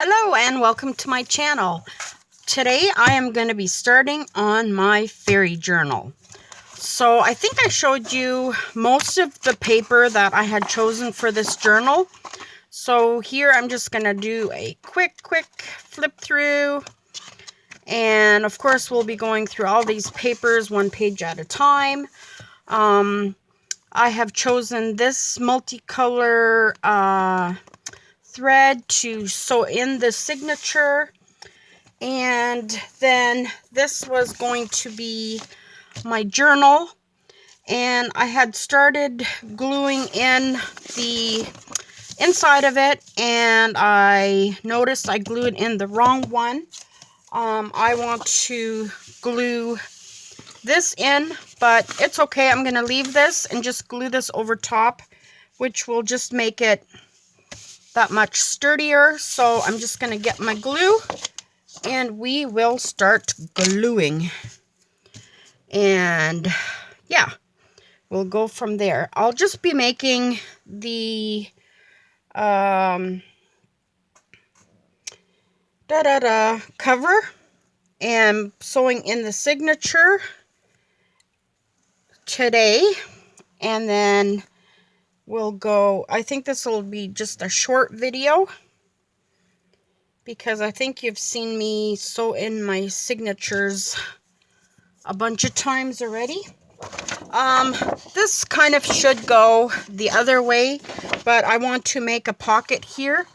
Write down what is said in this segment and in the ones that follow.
Hello and welcome to my channel. Today I am going to be starting on my fairy journal. So I think I showed you most of the paper that I had chosen for this journal. So here I'm just going to do a quick flip through. And of course we'll be going through all these papers one page at a time. I have chosen this multicolor thread to sew in the signature. And then this was going to be my journal, and I had started gluing in the inside of it, and I noticed I glued in the wrong one. I want to glue this in, but it's okay. I'm going to leave this and just glue this over top, which will just make it that much sturdier. So I'm just going to get my glue and we will start gluing. And yeah, we'll go from there. I'll just be making the cover and sewing in the signature today, and then we'll go. I think this will be just a short video because I think you've seen me sew in my signatures a bunch of times already. This kind of should go the other way, but I want to make a pocket here,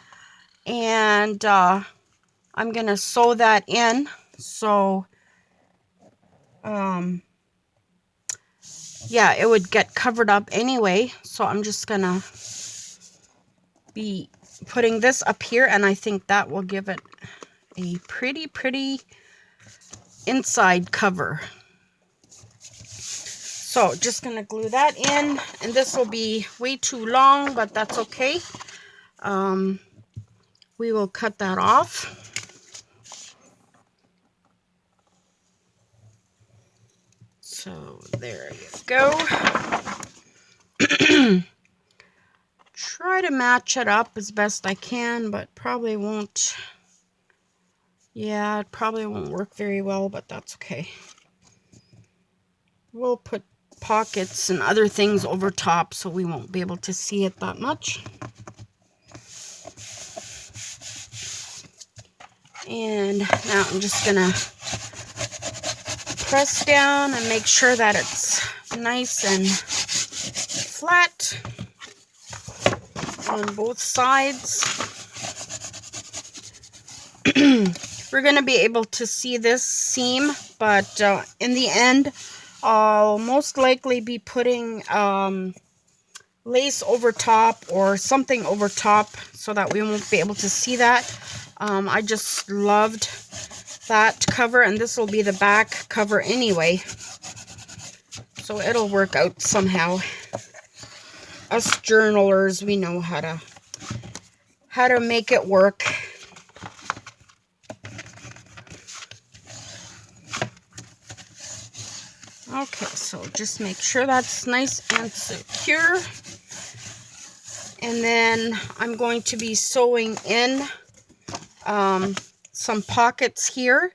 and I'm gonna sew that in. So yeah, it would get covered up anyway, so I'm just gonna be putting this up here, and I think that will give it a pretty inside cover. So just gonna glue that in, and this will be way too long, but that's okay. We will cut that off. So there you go. Try to match it up as best I can, but probably won't. Yeah, it probably won't work very well, but that's okay. We'll put pockets and other things over top so we won't be able to see it that much. And now I'm just gonna press down and make sure that it's nice and flat on both sides. We're going to be able to see this seam, but in the end, I'll most likely be putting lace over top or something over top so that we won't be able to see that. I just loved that cover, and this will be the back cover anyway, so it'll work out somehow. Us journalers, we know how to make it work. Okay, so just make sure that's nice and secure. And then I'm going to be sewing in some pockets here.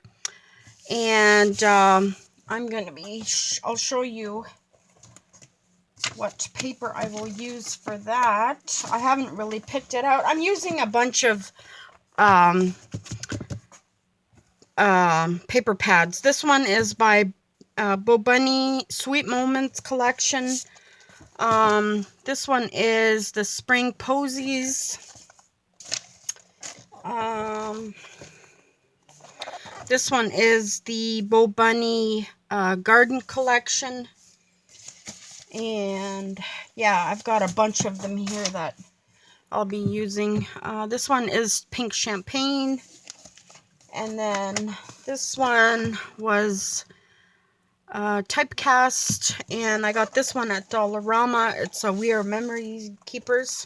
And I'm going to be, I'll show you what paper I will use for that. I haven't really picked it out. I'm using a bunch of paper pads. This one is by Bo Bunny Sweet Moments collection. This one is the Spring Posies. This one is the Bo Bunny Garden collection. And yeah, I've got a bunch of them here that I'll be using. This one is Pink Champagne. And then this one was Typecast, and I got this one at Dollarama. It's a We Are Memory Keepers.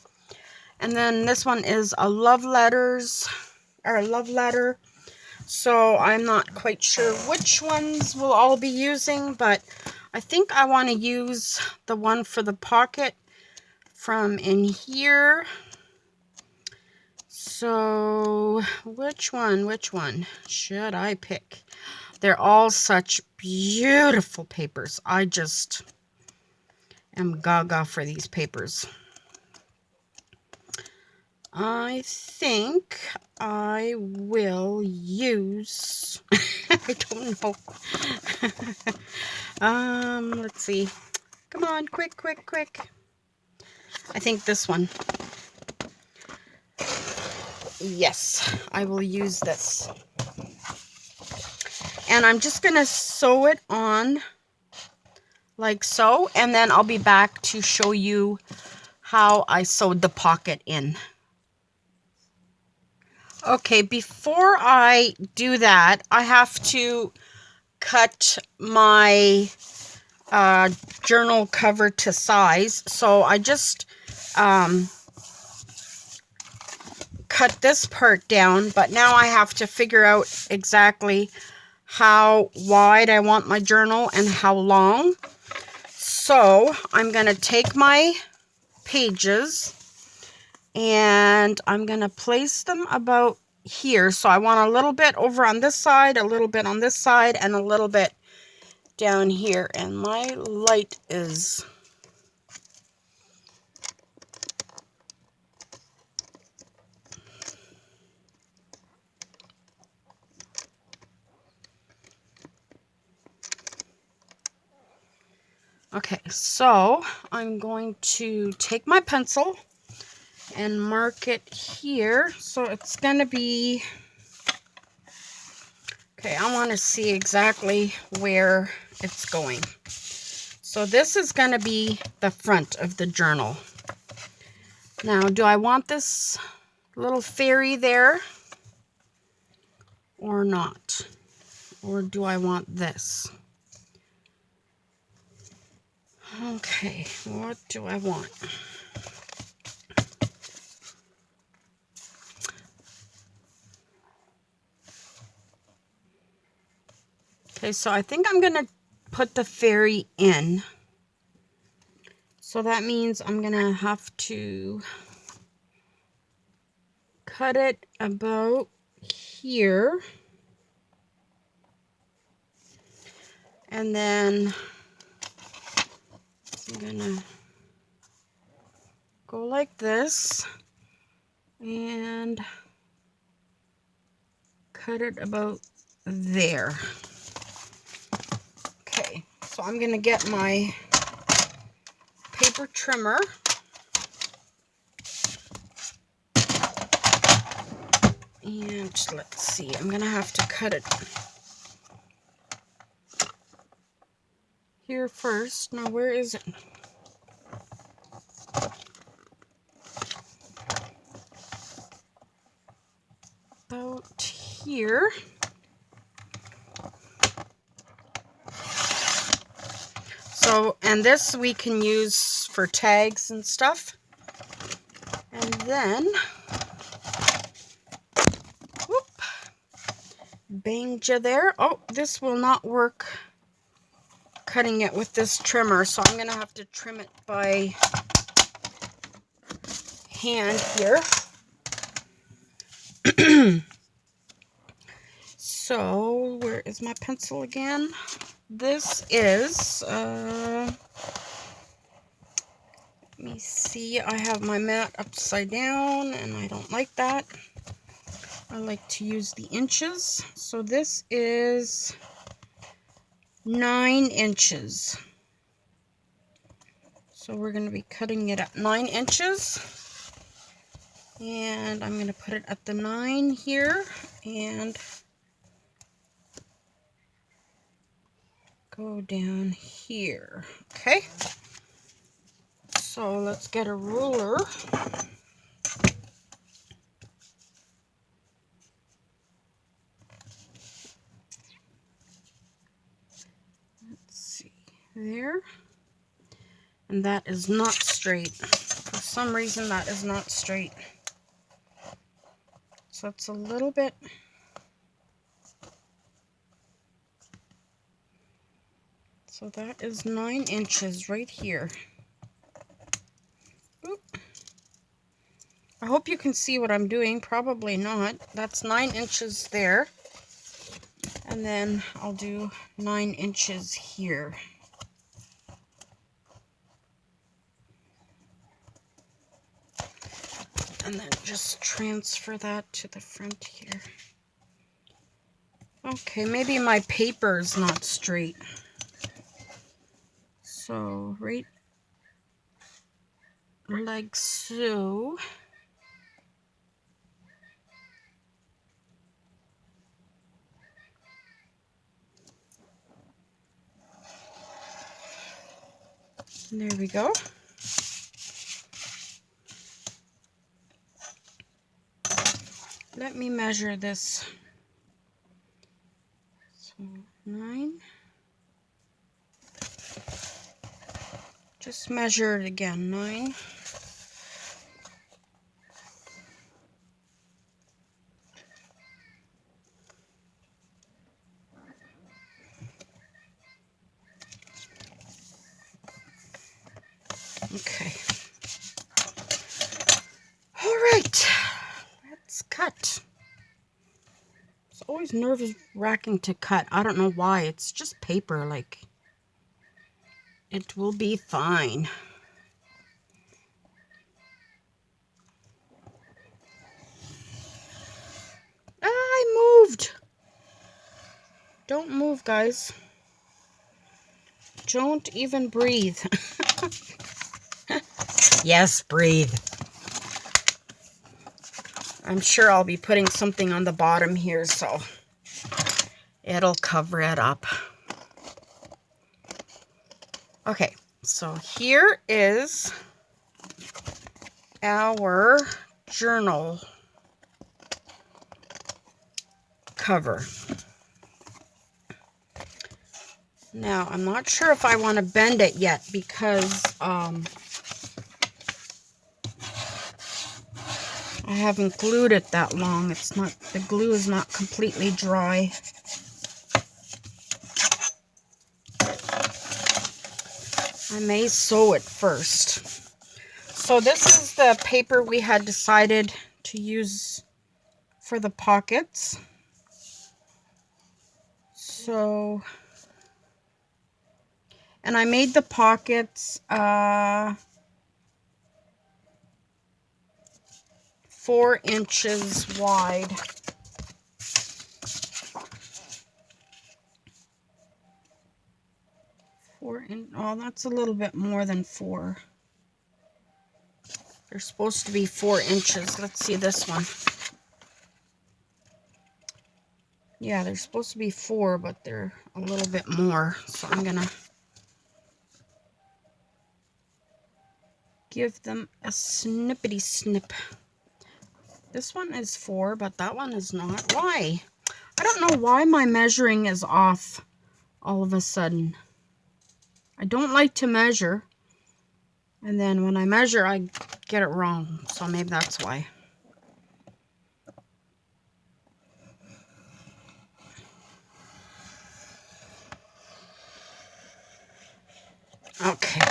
And then this one is a love letter. So I'm not quite sure which ones we'll all be using, but I think I want to use the one for the pocket from in here. So which one should I pick? They're all such beautiful papers. I just am gaga for these papers. I think I will use, I don't know. Let's see. Come on, quick. I think this one. Yes, I will use this. And I'm just going to sew it on like so, and then I'll be back to show you how I sewed the pocket in. Okay, before I do that, I have to cut my journal cover to size. So I just cut this part down, but now I have to figure out exactly how wide I want my journal and how long. So I'm going to take my pages and I'm going to place them about here. So I want a little bit over on this side, a little bit on this side, and a little bit down here. And my light is... Okay, so I'm going to take my pencil and mark it here. So it's going to be... Okay, I want to see exactly where it's going. So this is going to be the front of the journal. Now, do I want this little fairy there or not? Or do I want this? Okay, what do I want? Okay, so I think I'm going to put the fairy in. So that means I'm going to have to cut it about here. And then I'm going to go like this and cut it about there. Okay, so I'm going to get my paper trimmer. And let's see, I'm going to have to cut it here first. Now, where is it? About here. So, and this we can use for tags and stuff. And then, whoop, banged you there. Oh, this will not work cutting it with this trimmer, so I'm going to have to trim it by hand here. So, where is my pencil again? This is, let me see, I have my mat upside down, and I don't like that. I like to use the inches. So this is 9 inches. So we're going to be cutting it at 9 inches. And I'm going to put it at the 9 here and go down here. Okay. So let's get a ruler. Let's see there. And that is not straight. For some reason that is not straight. So it's a little bit... So that is 9 inches right here. Oop. I hope you can see what I'm doing. Probably not. That's 9 inches there. And then I'll do 9 inches here. And then just transfer that to the front here. Okay, maybe my paper is not straight. So, right like so. There we go. Let me measure this. So 9. Just measure it again. 9. Okay. All right. Let's cut. It's always nerve-wracking to cut. I don't know why. It's just paper. Like, it will be fine. I moved. Don't move, guys. Don't even breathe. Yes, breathe. I'm sure I'll be putting something on the bottom here, so it'll cover it up. Okay, so here is our journal cover. Now, I'm not sure if I want to bend it yet because I haven't glued it that long. It's not, the glue is not completely dry. I may sew it first. So this is the paper we had decided to use for the pockets. So, and I made the pockets 4 inches wide. Oh, that's a little bit more than 4. They're supposed to be 4 inches. Let's see this one. Yeah, they're supposed to be 4, but they're a little bit more. So I'm gonna give them a snippety snip. This one is 4, but that one is not. Why? I don't know why my measuring is off all of a sudden. I don't like to measure, and then when I measure, I get it wrong. So maybe that's why. Okay.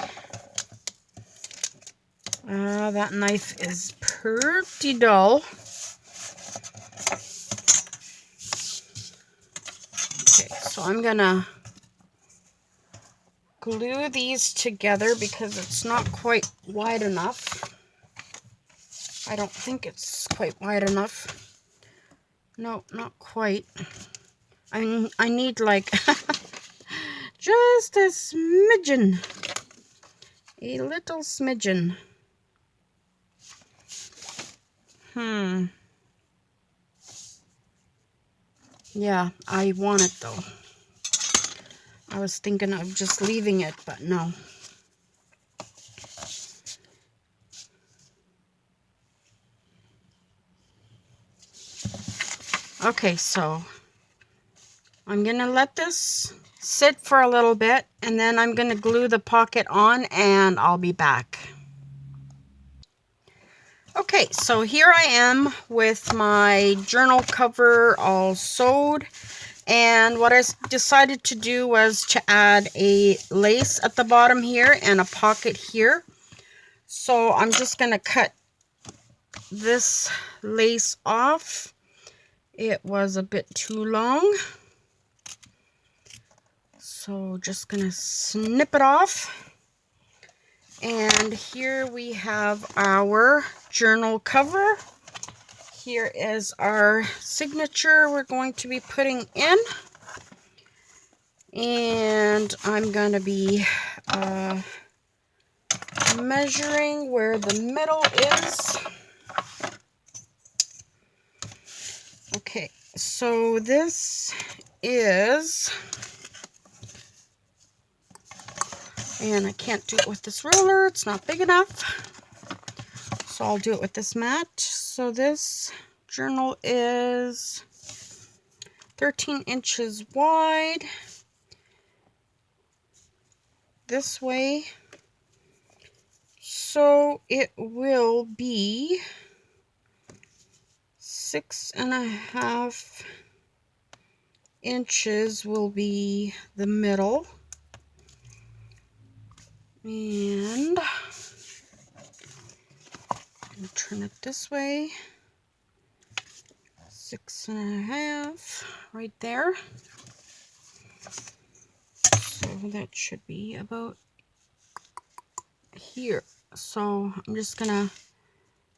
That knife is pretty dull. Okay, so I'm gonna glue these together because it's not quite wide enough. I don't think it's quite wide enough. No, not quite. I need like just a smidgen. A little smidgen. Yeah, I want it though. I was thinking of just leaving it, but no. Okay, so I'm gonna let this sit for a little bit, and then I'm gonna glue the pocket on, and I'll be back. Okay, so here I am with my journal cover all sewed, and what I decided to do was to add a lace at the bottom here and a pocket here. So I'm just going to cut this lace off. It was a bit too long. So just gonna snip it off. And here we have our journal cover. Here is our signature we're going to be putting in. And I'm going to be measuring where the middle is. Okay, so this is, and I can't do it with this ruler, it's not big enough. So I'll do it with this mat. So this journal is 13 inches wide. This way. So it will be 6.5 inches will be the middle. And turn it this way. 6.5 right there. So that should be about here. So I'm just gonna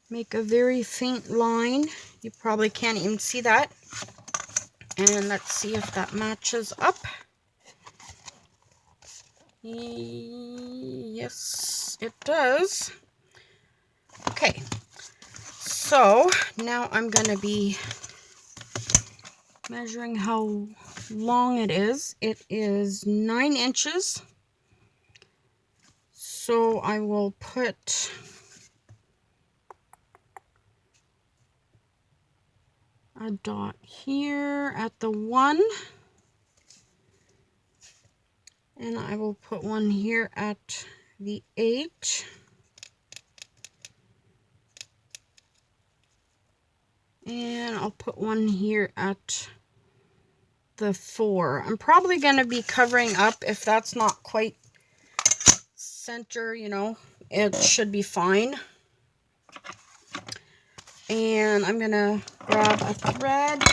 make a very faint line. You probably can't even see that. And let's see if that matches up. Yes, it does. Okay, so now I'm gonna be measuring how long it is. It is 9 inches. So I will put a dot here at the 1. And I will put one here at the 8. And I'll put one here at the 4. I'm probably going to be covering up if that's not quite center, you know, it should be fine. And I'm going to grab a thread.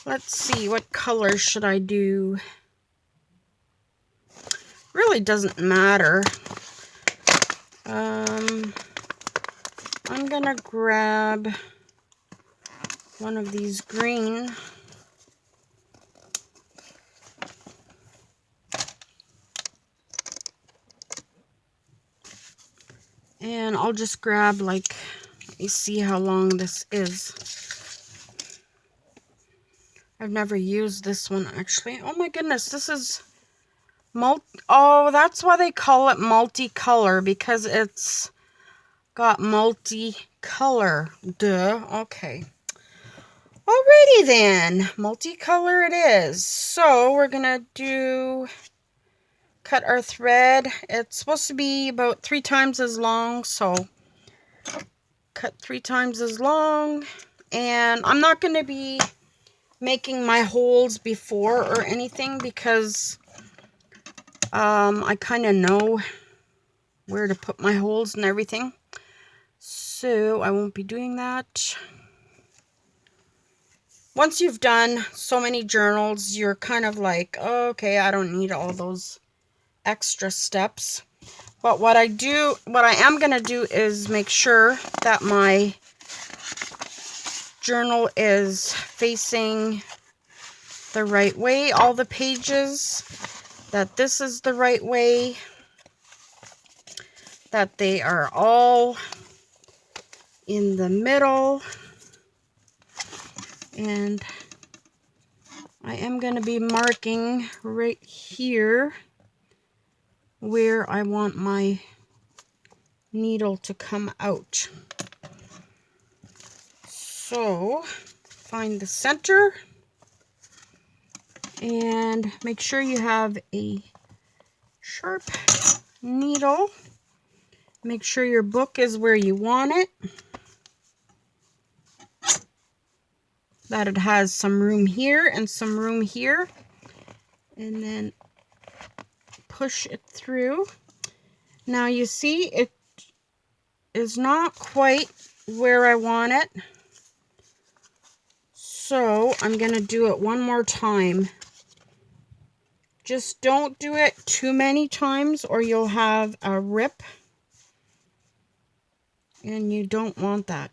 Let's see, what color should I do? Really doesn't matter. I'm gonna grab one of these green. And I'll just grab, like, let me see how long this is. I've never used this one actually. Oh my goodness, this is oh, that's why they call it multicolor, because it's got multicolor. Duh. Okay. Alrighty then. Multicolor it is. So we're gonna cut our thread. It's supposed to be about 3 times as long, so cut 3 times as long. And I'm not gonna be making my holes before or anything, because I kind of know where to put my holes and everything, so I won't be doing that. Once you've done so many journals, you're kind of like, oh, okay, I don't need all those extra steps. But what I am going to do is make sure that my journal is facing the right way, all the pages, that this is the right way, that they are all in the middle. And I am going to be marking right here where I want my needle to come out. So find the center and make sure you have a sharp needle. Make sure your book is where you want it, that it has some room here and some room here, and then push it through. Now you see is not quite where I want it. So I'm going to do it one more time. Just don't do it too many times or you'll have a rip. And you don't want that.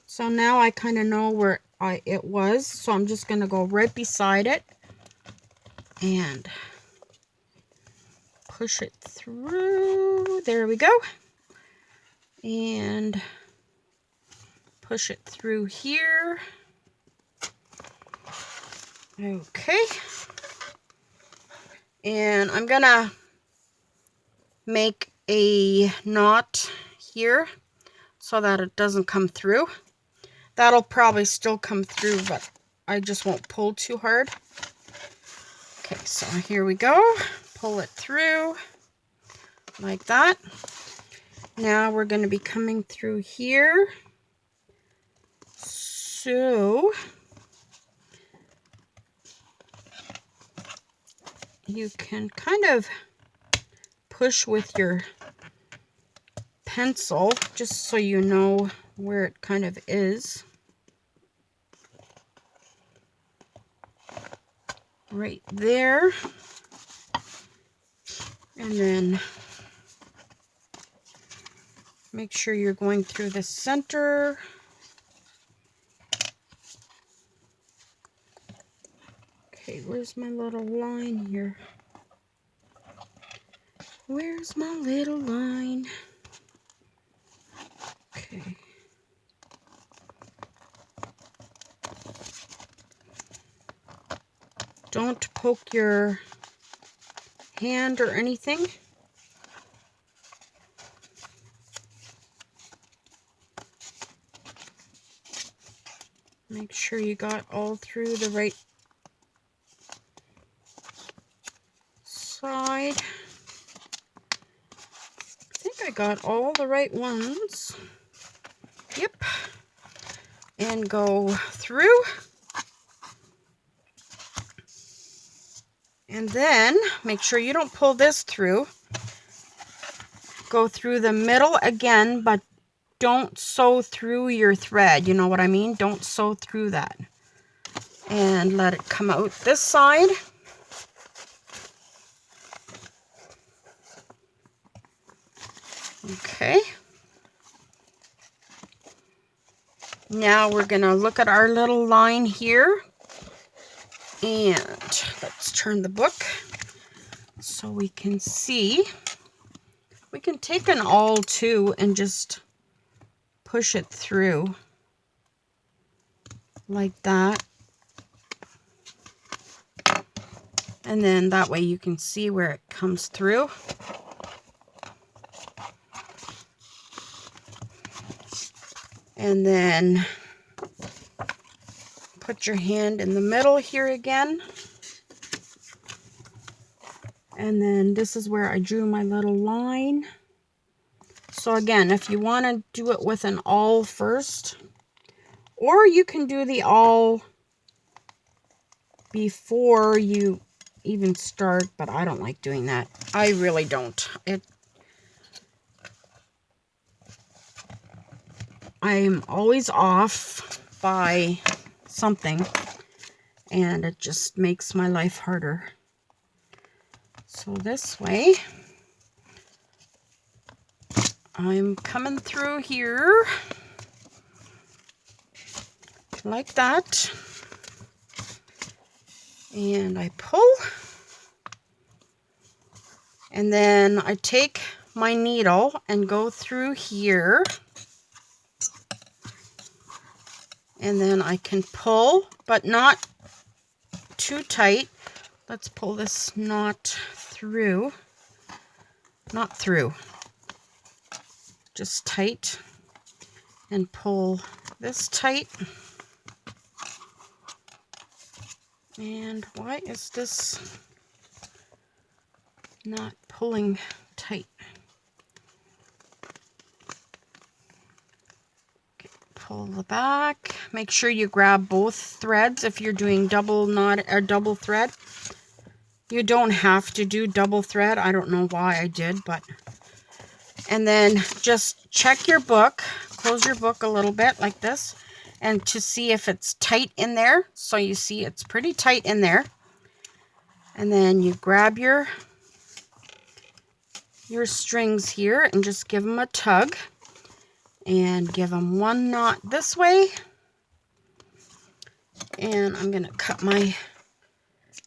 So now I kind of know where it was. So I'm just going to go right beside it. And push it through. There we go. And push it through here. Okay. And I'm going to make a knot here so that it doesn't come through. That'll probably still come through, but I just won't pull too hard. Okay, so here we go. Pull it through like that. Now we're going to be coming through here. So you can kind of push with your pencil just so you know where it kind of is. Right there. And then make sure you're going through the center. Okay, where's my little line here? Where's my little line? Okay. Don't poke your hand or anything. Make sure you got all through the right side. I think I got all the right ones. Yep. And go through. And then make sure you don't pull this through. Go through the middle again, but don't sew through your thread. You know what I mean? Don't sew through that. And let it come out this side. Okay. Now we're going to look at our little line here. And let's turn the book so we can see. We can take an awl too and just push it through like that. And then that way you can see where it comes through. And then put your hand in the middle here again. And then this is where I drew my little line. So again, if you want to do it with an awl first, or you can do the awl before you even start, but I don't like doing that. I really don't. I'm always off by something, and it just makes my life harder. So this way, I'm coming through here like that, and I pull, and then I take my needle and go through here, and then I can pull, but not too tight. Let's pull this knot through, not through, just tight, and pull this tight. And why is this not pulling tight? Okay, pull the back. Make sure you grab both threads if you're doing double knot or double thread. You don't have to do double thread. I don't know why I did, but And then just check your book, close your book a little bit like this, and to see if it's tight in there. So you see it's pretty tight in there. And then you grab your strings here and just give them a tug and give them one knot this way. And I'm going to cut my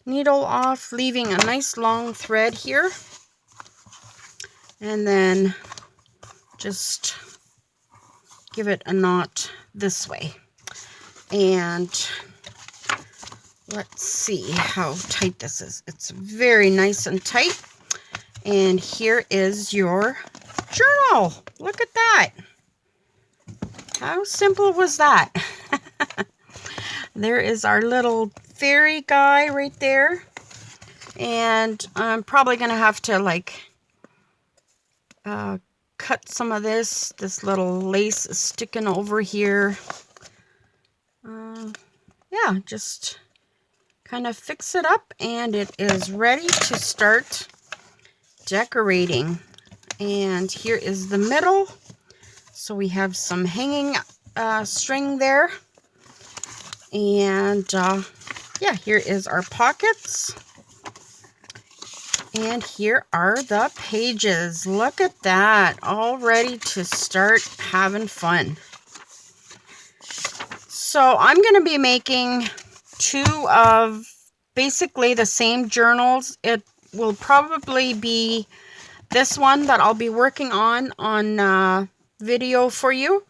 needle off, leaving a nice long thread here. And then just give it a knot this way. And let's see how tight this is. It's very nice and tight. And here is your journal. Look at that. How simple was that? There is our little fairy guy right there. And I'm probably going to have to like cut some of this. This little lace is sticking over here. Yeah, just kind of fix it up and it is ready to start decorating. And here is the middle. So we have some hanging string there. And yeah, here is our pockets. And here are the pages. Look at that, all ready to start having fun. So I'm going to be making 2 of basically the same journals. It will probably be this one that I'll be working on video for you.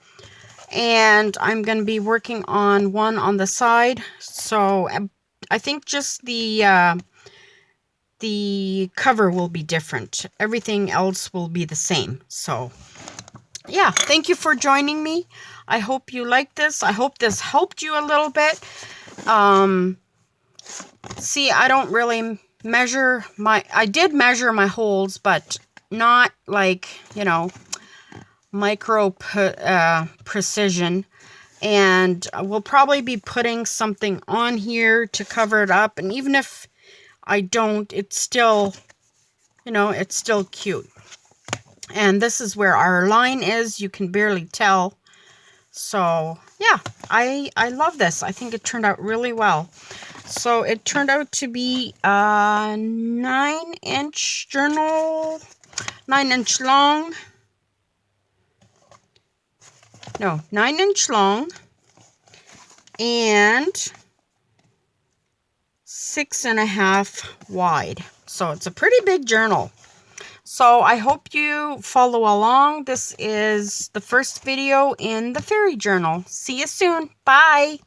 And I'm going to be working on one on the side. So I think just the cover will be different. Everything else will be the same. So yeah, thank you for joining me. I hope you liked this. I hope this helped you a little bit. See, I don't really measure I did measure my holes, but not like, you know, micro precision. And we'll probably be putting something on here to cover it up. And even if I don't, it's still, you know, it's still cute. And this is where our line is. You can barely tell. So yeah, I love this. I think it turned out really well. So it turned out to be a 9-inch journal, 9-inch long. No, 9-inch long and 6.5 wide. So it's a pretty big journal. So I hope you follow along. This is the first video in the fairy journal. See you soon. Bye.